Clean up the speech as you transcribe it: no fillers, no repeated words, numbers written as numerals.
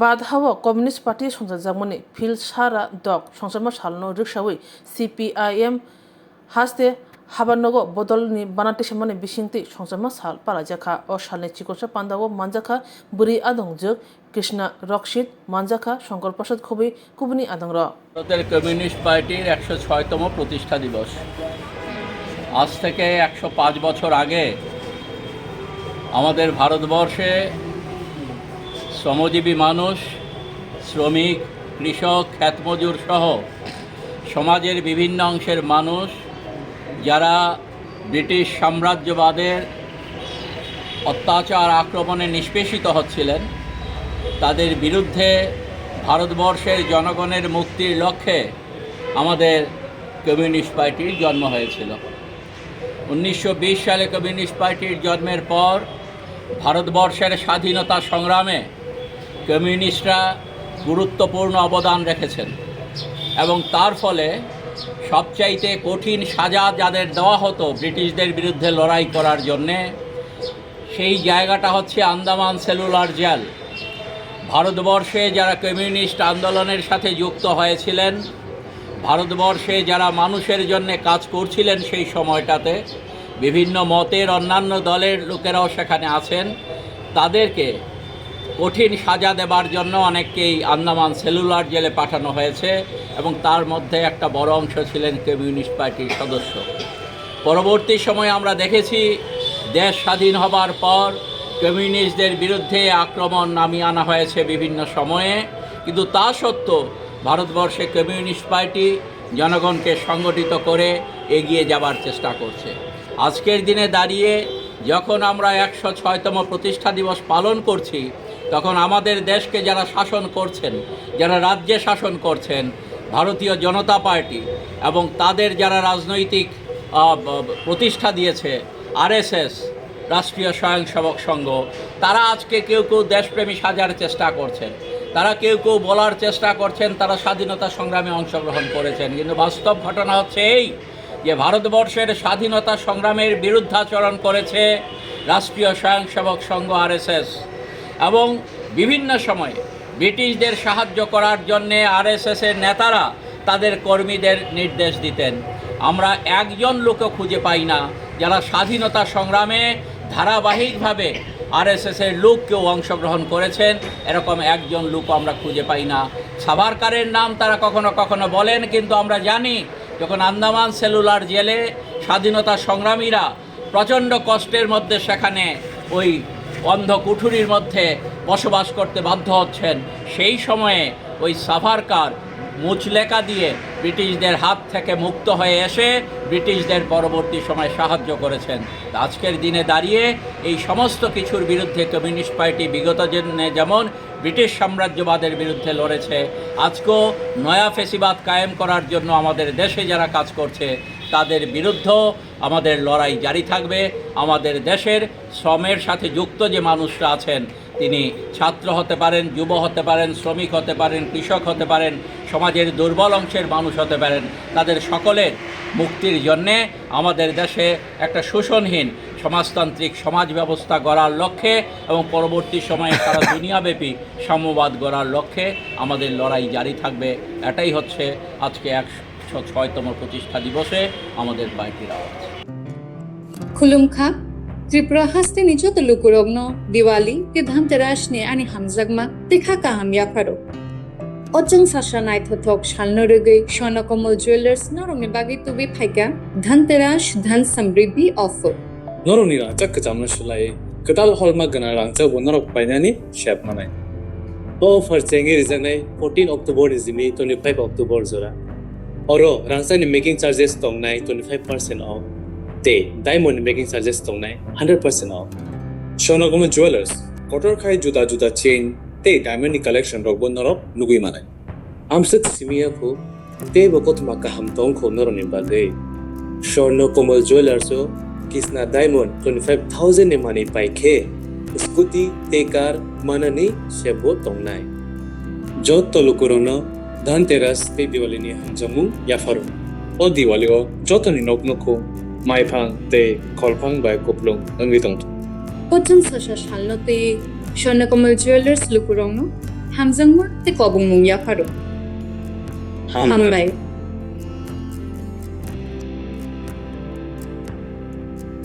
বাধাও communist party সংজাকমনি feel সারা দক সংসাरमा সালনো রিক্সাওই CPIM হাসতে হাবানগো বদলনি বানাতে সামনে বিসিংতি সংসাरमा সাল পালাজাখা ও সালনি চিকনসা পান্দাও মানজাখা বুড়ি আদং যোগ কৃষ্ণা রক্ষিত মানজাখা শঙ্কর প্রসাদ খুবই কুবনি আদং র ভারতের কমিউনিস্ট পার্টির 106তম প্রতিষ্ঠা দিবস। আজ থেকে 105 বছর আগে আমাদের ভারতবর্ষে শ্রমজীবী মানুষ, শ্রমিক, কৃষক, ক্ষেতমজুর সহ সমাজের বিভিন্ন অংশের মানুষ যারা ব্রিটিশ সাম্রাজ্যবাদের অত্যাচার আক্রমণে নিষ্পেষিত হচ্ছিলেন, তাদের বিরুদ্ধে ভারতবর্ষের জনগণের মুক্তির লক্ষ্যে আমাদের কমিউনিস্ট পার্টির জন্ম হয়েছিল। 1920 সালে কমিউনিস্ট পার্টির জন্মের পর ভারতবর্ষের স্বাধীনতা সংগ্রামে কমিউনিস্টরা গুরুত্বপূর্ণ অবদান রেখেছেন এবং তার ফলে সবচাইতে কঠিন সাজা যাদের দেওয়া হতো ব্রিটিশদের বিরুদ্ধে লড়াই করার জন্যে, সেই জায়গাটা হচ্ছে আন্দামান সেলুলার জেল। ভারতবর্ষে যারা কমিউনিস্ট আন্দোলনের সাথে যুক্ত হয়েছিলেন, ভারতবর্ষে যারা মানুষের জন্য কাজ করছিলেন, সেই সময়টাতে বিভিন্ন মতের অন্যান্য দলের লোকেরাও সেখানে আছেন, তাদেরকে কঠিন সাজা দেবার জন্য অনেককেই আন্দামান সেলুলার জেলে পাঠানো হয়েছে এবং তার মধ্যে একটা বড় অংশ ছিলেন কমিউনিস্ট পার্টির সদস্য। পরবর্তী সময়ে আমরা দেখেছি দেশ স্বাধীন হবার পর কমিউনিস্টদের বিরুদ্ধে আক্রমণ নামিয়ে আনা হয়েছে বিভিন্ন সময়ে, কিন্তু তা সত্ত্বেও ভারতবর্ষে কমিউনিস্ট পার্টি জনগণকে সংগঠিত করে এগিয়ে যাবার চেষ্টা করছে। আজকের দিনে দাঁড়িয়ে যখন আমরা 106তম প্রতিষ্ঠা দিবস পালন করছি, তখন আমাদের দেশকে যারা শাসন করছেন, যারা রাজ্যে শাসন করছেন, ভারতীয় জনতা পার্টি এবং তাদের যারা রাজনৈতিক প্রতিষ্ঠা দিয়েছে আরএসএস, রাষ্ট্রীয় স্বয়ংসেবক সংঘ, তারা আজকে কেউ কেউ দেশপ্রেমী সাজার চেষ্টা করছেন, তারা কেউ কেউ বলার চেষ্টা করছেন তারা স্বাধীনতা সংগ্রামে অংশগ্রহণ করেছেন, কিন্তু বাস্তব ঘটনা হচ্ছে এই যে ভারতবর্ষের স্বাধীনতা সংগ্রামের বিরুদ্ধাচরণ করেছে রাষ্ট্রীয় স্বয়ংসেবক সংঘ আরএসএস এবং বিভিন্ন সময়ে ব্রিটিশদের সাহায্য করার জন্যে আরএসএসের নেতারা তাদের কর্মীদের নির্দেশ দিতেন। আমরা একজন লোকও খুঁজে পাই না যারা স্বাধীনতা সংগ্রামে ধারাবাহিকভাবে আরএসএসের লোক কেউ অংশগ্রহণ করেছেন, এরকম একজন লোক আমরা খুঁজে পাই না। সাভারকারের নাম তারা কখনো কখনো বলেন, কিন্তু আমরা জানি যখন আন্দামান সেলুলার জেলে স্বাধীনতা সংগ্রামীরা প্রচণ্ড কষ্টের মধ্যে সেখানে ওই অন্ধ কুঠুরির মধ্যে বসবাস করতে বাধ্য হচ্ছেন, সেই সময়ে ওই সাভারকার মুচলেকা দিয়ে ব্রিটিশদের হাত থেকে মুক্ত হয়ে এসে ব্রিটিশদের পরবর্তী সময় সাহায্য করেছেন। আজকের দিনে দাঁড়িয়ে এই সমস্ত কিছুর বিরুদ্ধে কমিউনিস্ট পার্টি বিগত দিনে যেমন ব্রিটিশ সাম্রাজ্যবাদের বিরুদ্ধে লড়েছে, আজকেও নয়া ফেসিবাদ কায়েম করার জন্য আমাদের দেশে যারা কাজ করছে তাদের বিরুদ্ধেও আমাদের লড়াই জারি থাকবে। আমাদের দেশের শ্রমের সাথে যুক্ত যে মানুষরা আছেন, তিনি ছাত্র হতে পারেন, যুব হতে পারেন, শ্রমিক হতে পারেন, কৃষক হতে পারেন, সমাজের দুর্বল অংশের মানুষ হতে পারেন, তাদের সকলের মুক্তির জন্যে আমাদের দেশে একটা শোষণহীন সমাজতান্ত্রিক সমাজ ব্যবস্থা গড়ার লক্ষ্যে এবং পরবর্তী সময়ে সারা দুনিয়াব্যাপী সাম্যবাদ গড়ার লক্ষ্যে আমাদের লড়াই জারি থাকবে। এটাই হচ্ছে আজকে 106তম প্রতিষ্ঠা দিবসে আমাদের পার্টির আওয়াজ। खुलुमखा त्रिपुरा हास्ते निजो तलुकुरogno दिवाली के धनतेरस ने आनी हामजागमा देखा काहाम याफारो अजंग साशा नाइथथक शालनरगै स्वर्णकमल ज्वेलार्स नरमनि बागै तुबि फाइका धनतेरस धन समृद्धि ऑफर नरमनि रांचा कजामना सुलाय कदाल हलमा गना रांचा बनरक बायनानि शेप मानाय ऑफर चेंगे रिजनाय 14 अक्टोबर इजिमि 25 अक्टोबर जरा अरो रांचानि मेकिंग चार्जेस तंगनाय 25% ऑफ ते डायमंड मेकिंग चार्जेस तंगनाय 100% ऑफ स्वर्णकमल ज्वेलार्स कटर खाय जुदा जुदा चेन ते डायमंड कलेक्शन रक बनरक नुगुइ मानाय आमसत सिमियाखौ ते बकत माका हमतंग खौ नरनि बागै स्वर्णकमल ज्वेलार्स किसना डायमंड 25,000 ने माने पाइखे स्कूटी ते कार माननी सेबो तंगनाय जत तलुकुरनो धनतेरस ते दिवालीनि हामजामु याफारो ओ दिवालीओ जतनि नकनखौ माइफां ते खलफां बाय कपलुं अंगि दंत Ajang Sasha शालनते स्वर्णकमल ज्वेलार्स लुकुरogno hamjangma te kobung mung ya pharo. Hambai.